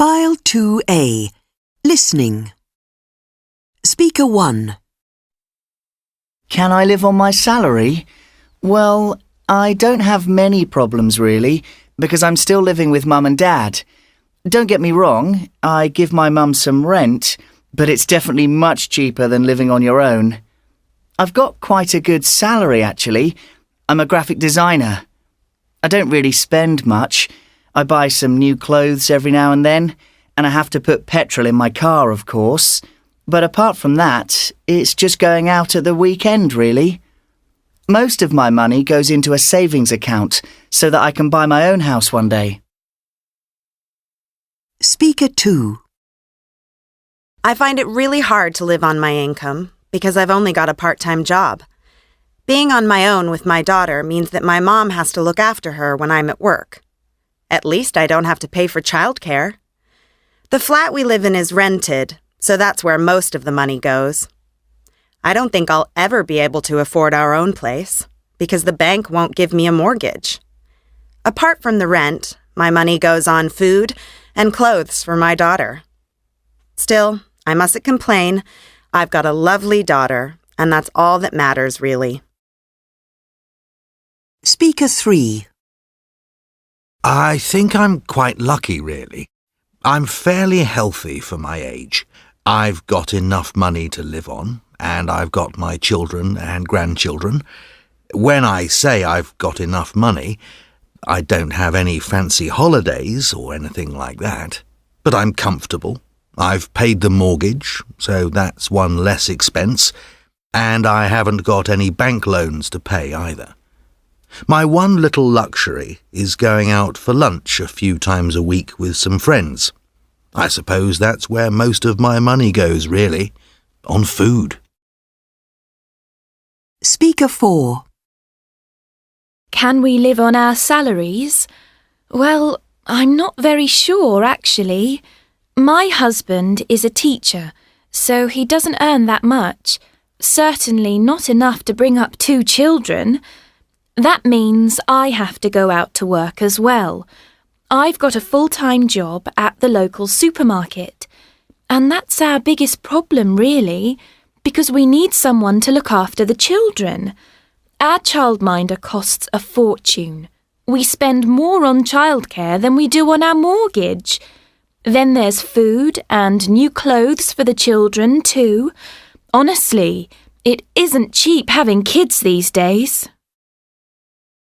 File 2A. Listening. Speaker 1. Can I live on my salary? Well, I don't have many problems really, because I'm still living with Mum and Dad. Don't get me wrong, I give my mum some rent, but it's definitely much cheaper than living on your own. I've got quite a good salary actually. I'm a graphic designer. I don't really spend much. I buy some new clothes every now and then, and I have to put petrol in my car, of course. But apart from that, it's just going out at the weekend, really. Most of my money goes into a savings account so that I can buy my own house one day. Speaker 2. I find it really hard to live on my income because I've only got a part-time job. Being on my own with my daughter means that my mom has to look after her when I'm at work. At least I don't have to pay for childcare. The flat we live in is rented, so that's where most of the money goes. I don't think I'll ever be able to afford our own place because the bank won't give me a mortgage. Apart from the rent, my money goes on food and clothes for my daughter. Still, I mustn't complain. I've got a lovely daughter, and that's all that matters, really. Speaker 3. I think I'm quite lucky, really. I'm fairly healthy for my age. I've got enough money to live on, and I've got my children and grandchildren. When I say I've got enough money, I don't have any fancy holidays or anything like that. But I'm comfortable. I've paid the mortgage, so that's one less expense, and I haven't got any bank loans to pay either. My one little luxury is going out for lunch a few times a week with some friends. I suppose that's where most of my money goes, really, on food. Speaker 4. Can we live on our salaries? Well, I'm not very sure, actually. My husband is a teacher, so he doesn't earn that much. Certainly not enough to bring up 2 children. That means I have to go out to work as well. I've got a full-time job at the local supermarket. And that's our biggest problem, really, because we need someone to look after the children. Our childminder costs a fortune. We spend more on childcare than we do on our mortgage. Then there's food and new clothes for the children, too. Honestly, it isn't cheap having kids these days.